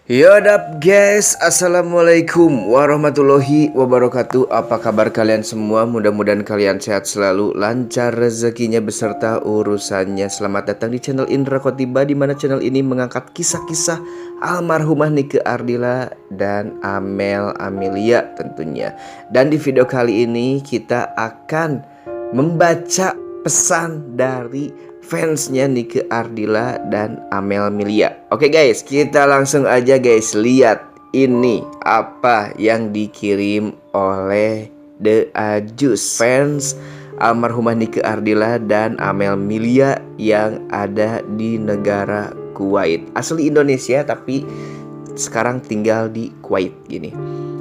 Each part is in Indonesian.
Yodap guys, assalamualaikum warahmatullahi wabarakatuh. Apa kabar kalian semua? Mudah-mudahan kalian sehat selalu, lancar rezekinya beserta urusannya. Selamat datang di channel Indra Khotiba, di mana channel ini mengangkat kisah-kisah almarhumah Nike Ardila dan Amel Amelia tentunya. Dan di video kali ini kita akan membaca pesan dari fansnya Nike Ardila dan Amel Amelia. Oke guys, kita langsung aja guys lihat ini apa yang dikirim oleh The Ajus, fans almarhumah Nike Ardila dan Amel Amelia yang ada di negara Kuwait. Asli Indonesia tapi sekarang tinggal di Kuwait gini.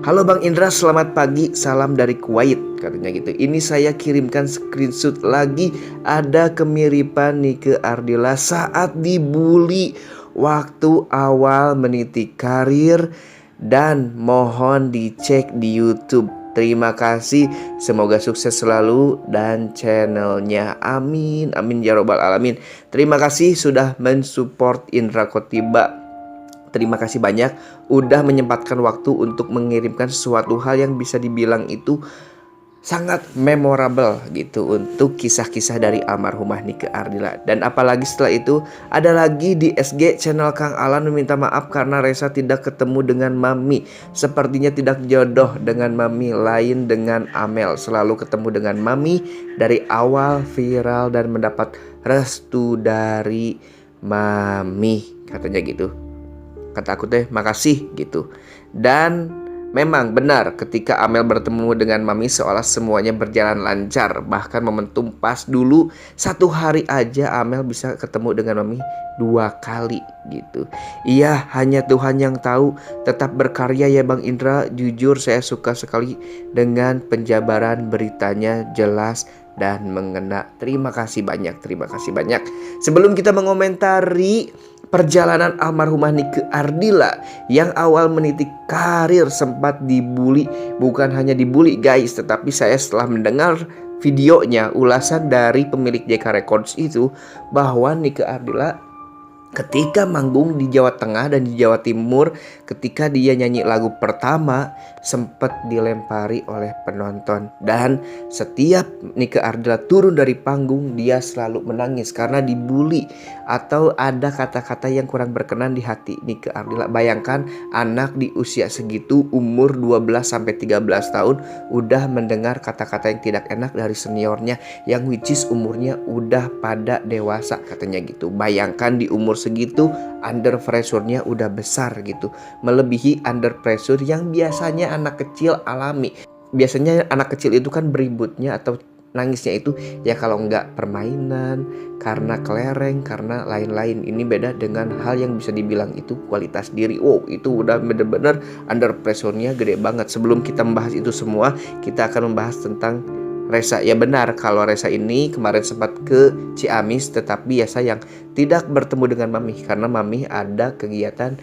Halo Bang Indra, selamat pagi, salam dari Kuwait, katanya gitu. Ini saya kirimkan screenshot lagi, ada kemiripan Nike Ardila saat dibully waktu awal meniti karir, dan mohon dicek di YouTube. Terima kasih, semoga sukses selalu dan channelnya, amin amin ya robbal alamin. Terima kasih sudah mensupport Indra Khotiba. Terima kasih banyak udah menyempatkan waktu untuk mengirimkan sesuatu hal yang bisa dibilang itu sangat memorable gitu untuk kisah-kisah dari almarhumah Nike Ardila. Dan apalagi setelah itu ada lagi di SG channel Kang Alan meminta maaf karena Resa tidak ketemu dengan Mami. Sepertinya tidak jodoh dengan Mami, lain dengan Amel. Selalu ketemu dengan Mami dari awal viral dan mendapat restu dari Mami, katanya gitu. Kata aku teh makasih gitu. Dan memang benar ketika Amel bertemu dengan Mami seolah semuanya berjalan lancar. Bahkan momentum pas dulu 1 hari aja Amel bisa ketemu dengan Mami 2 kali gitu. Iya, hanya Tuhan yang tahu. Tetap berkarya ya Bang Indra. Jujur saya suka sekali dengan penjabaran beritanya, jelas dan mengena. Terima kasih banyak, terima kasih banyak. Sebelum kita mengomentari perjalanan almarhumah Nike Ardila yang awal meniti karir sempat dibully, bukan hanya dibully guys, tetapi saya setelah mendengar videonya, ulasan dari pemilik JK Records itu, bahwa Nike Ardila ketika manggung di Jawa Tengah dan di Jawa Timur, ketika dia nyanyi lagu pertama sempat dilempari oleh penonton. Dan setiap Nike Ardila turun dari panggung, dia selalu menangis karena dibully atau ada kata-kata yang kurang berkenan di hati Nike Ardila. Bayangkan anak di usia segitu, umur 12-13 tahun, udah mendengar kata-kata yang tidak enak dari seniornya yang which is umurnya udah pada dewasa, katanya gitu. Bayangkan di umur segitu under pressure-nya udah besar gitu, melebihi under pressure yang biasanya anak kecil alami. Biasanya anak kecil itu kan beributnya atau nangisnya itu ya kalau nggak permainan, karena kelereng, karena lain-lain. Ini beda dengan hal yang bisa dibilang itu kualitas diri. Wow, itu udah bener-bener under pressure-nya gede banget. Sebelum kita membahas itu semua, kita akan membahas tentang Resa. Ya benar kalau Resa ini kemarin sempat ke Ciamis, tetapi biasa yang tidak bertemu dengan Mami karena Mami ada kegiatan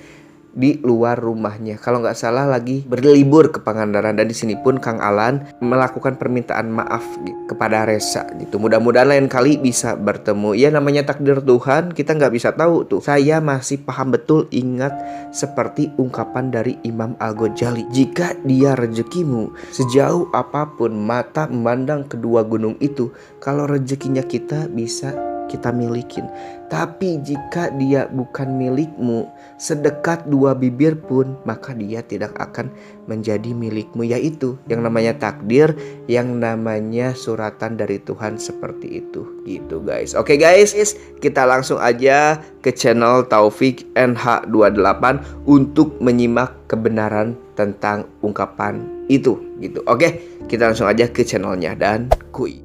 di luar rumahnya. Kalau nggak salah lagi berlibur ke Pangandaran, dan di sini pun Kang Alan melakukan permintaan maaf kepada Resa gitu. Mudah-mudahan lain kali bisa bertemu. Ya namanya takdir Tuhan, kita nggak bisa tahu tuh. Saya masih paham betul, ingat seperti ungkapan dari Imam Al-Ghazali, jika dia rezekimu sejauh apapun mata memandang kedua gunung itu, kalau rezekinya kita bisa kita milikin. Tapi jika dia bukan milikmu, sedekat 2 bibir pun, maka dia tidak akan menjadi milikmu. Yaitu yang namanya takdir, yang namanya suratan dari Tuhan, seperti itu gitu guys. Oke guys, kita langsung aja ke channel Taufik NH28 untuk menyimak kebenaran tentang ungkapan itu gitu. Oke, kita langsung aja ke channelnya dan kuy.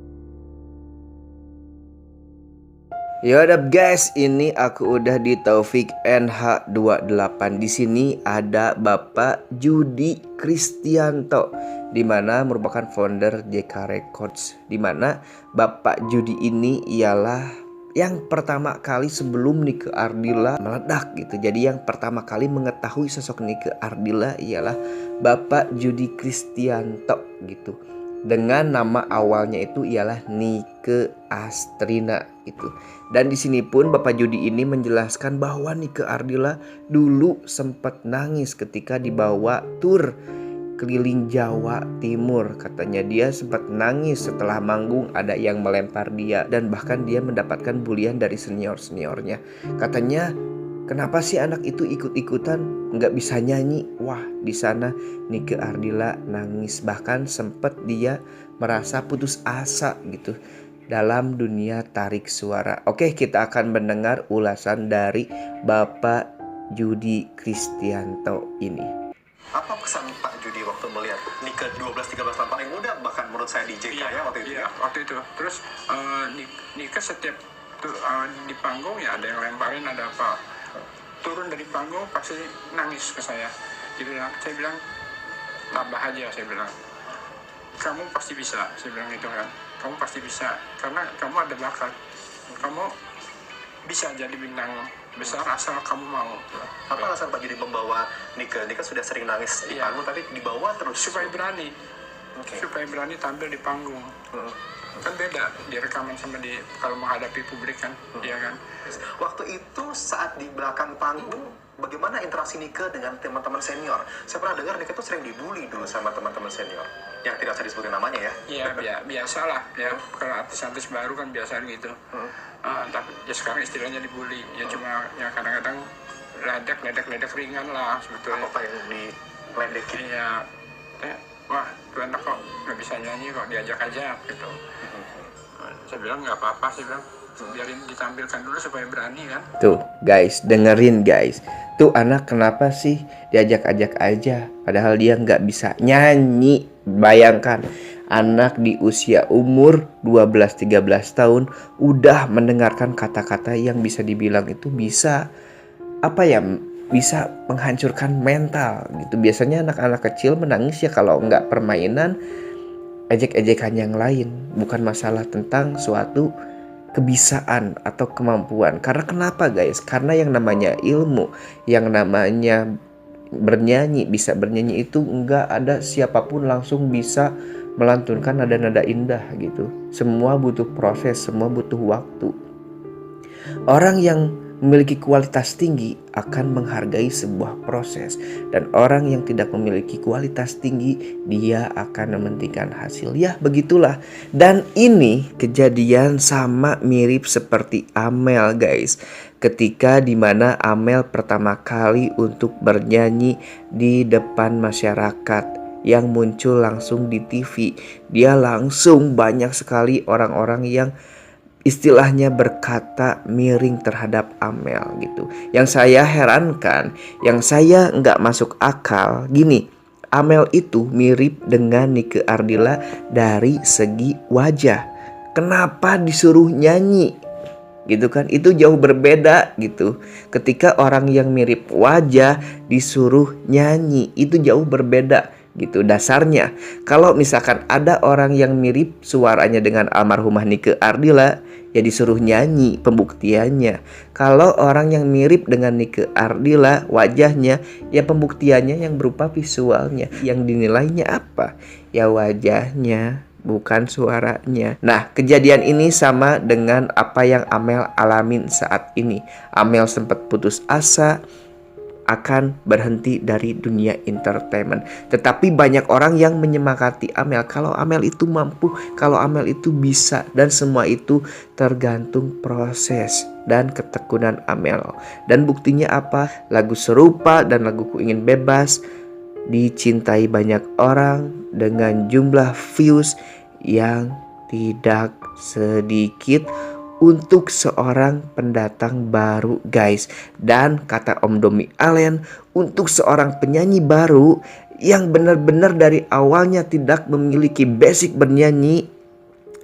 Yaudah guys, ini aku udah di Taufik NH28. Di sini ada Bapak Judi Kristianto, di mana merupakan founder JK Records. Di mana Bapak Judi ini ialah yang pertama kali sebelum Nike Ardila meledak gitu. Jadi yang pertama kali mengetahui sosok Nike Ardila ialah Bapak Judi Kristianto gitu. dengan nama awalnya itu ialah Nike Astrina itu. Dan di sini pun Bapak Judi ini menjelaskan bahwa Nike Ardila dulu sempat nangis ketika dibawa tur keliling Jawa Timur. Katanya dia sempat nangis setelah manggung, ada yang melempar dia dan bahkan dia mendapatkan bulian dari senior-seniornya. Katanya, kenapa sih anak itu ikut-ikutan nggak bisa nyanyi? Wah, di sana Nike Ardila nangis, bahkan sempat dia merasa putus asa gitu dalam dunia tarik suara. Oke, kita akan mendengar ulasan dari Bapak Judi Kristianto ini. Apa pesan Pak Judi waktu melihat Nike 12-13 tahun paling muda, bahkan menurut saya di JK ya waktu itu? Iya, waktu itu. Terus Nike setiap di panggung ya ada yang lemparin, ada apa. Turun dari panggung pasti nangis ke saya. Saya bilang, tabah aja, saya bilang. Kamu pasti bisa, saya bilang gitu kan. Kamu pasti bisa, karena kamu ada bakat. Kamu bisa jadi bintang besar asal kamu mau. Apa alasan Pak Judi membawa Nike? Nike sudah sering nangis di panggung, tapi dibawa terus. Supaya berani. Supaya berani tampil di panggung. Kan beda di rekaman sama di kalau menghadapi publik kan, iya kan. Waktu itu saat di belakang panggung, bagaimana interaksi Nike dengan teman-teman senior? Saya pernah dengar Nike itu sering dibully dulu sama teman-teman senior, yang tidak usah disebutin namanya ya. Iya, biasalah ya, kalau artis-artis baru kan biasa gitu. Tapi ya sekarang istilahnya dibully, ya cuma ya kadang-kadang ledek ringan lah sebetulnya. Apa yang diledekin? Iya, wah tuh anak kok nggak bisa nyanyi, kok diajak aja gitu. Saya bilang nggak apa-apa, saya bilang biarin ditampilkan dulu supaya berani kan. Tuh guys, dengerin guys. Tuh anak kenapa sih diajak-ajak aja, padahal dia nggak bisa nyanyi. Bayangkan anak di usia umur 12-13 tahun udah mendengarkan kata-kata yang bisa dibilang itu bisa bisa menghancurkan mental gitu. Biasanya anak-anak kecil menangis ya kalau nggak permainan, ejek-ejekan yang lain, bukan masalah tentang suatu kebisaan atau kemampuan. Karena kenapa guys? Karena yang namanya ilmu, yang namanya bisa bernyanyi itu nggak ada siapapun langsung bisa melantunkan nada-nada indah gitu. Semua butuh proses, semua butuh waktu. Orang yang memiliki kualitas tinggi akan menghargai sebuah proses, dan orang yang tidak memiliki kualitas tinggi dia akan mementingkan hasil. Ya begitulah. Dan ini kejadian sama mirip seperti Amel guys, ketika dimana Amel pertama kali untuk bernyanyi di depan masyarakat yang muncul langsung di TV. Dia langsung banyak sekali orang-orang yang istilahnya berkata miring terhadap Amel gitu. Yang saya herankan, yang saya nggak masuk akal gini, Amel itu mirip dengan Nike Ardila dari segi wajah. Kenapa disuruh nyanyi? Gitu kan, itu jauh berbeda gitu. Ketika orang yang mirip wajah disuruh nyanyi, itu jauh berbeda gitu dasarnya. Kalau misalkan ada orang yang mirip suaranya dengan almarhumah Nike Ardila, ya disuruh nyanyi pembuktiannya. Kalau orang yang mirip dengan Nike Ardila wajahnya, ya pembuktiannya yang berupa visualnya. Yang dinilainya apa? Ya wajahnya, bukan suaranya. Nah, kejadian ini sama dengan apa yang Amel alamin saat ini. Amel sempat putus asa akan berhenti dari dunia entertainment. Tetapi banyak orang yang menyemangati Amel kalau Amel itu mampu, kalau Amel itu bisa, dan semua itu tergantung proses dan ketekunan Amel. Dan buktinya apa? Lagu serupa dan lagu Ku Ingin Bebas dicintai banyak orang dengan jumlah views yang tidak sedikit untuk seorang pendatang baru guys. Dan kata Om Domi Allen, untuk seorang penyanyi baru yang benar-benar dari awalnya tidak memiliki basic bernyanyi,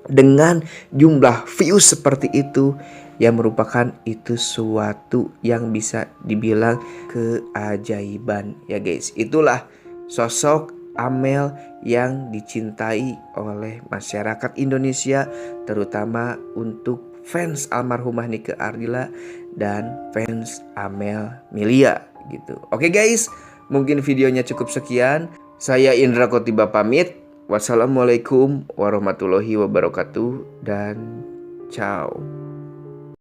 dengan jumlah views seperti itu, yang merupakan itu suatu yang bisa dibilang keajaiban ya guys. Itulah sosok Amel yang dicintai oleh masyarakat Indonesia, terutama untuk fans almarhumah Nike Ardila dan fans Amel Milia gitu. Oke guys, mungkin videonya cukup sekian. Saya Indra Kotiba pamit. Wassalamualaikum warahmatullahi wabarakatuh dan ciao.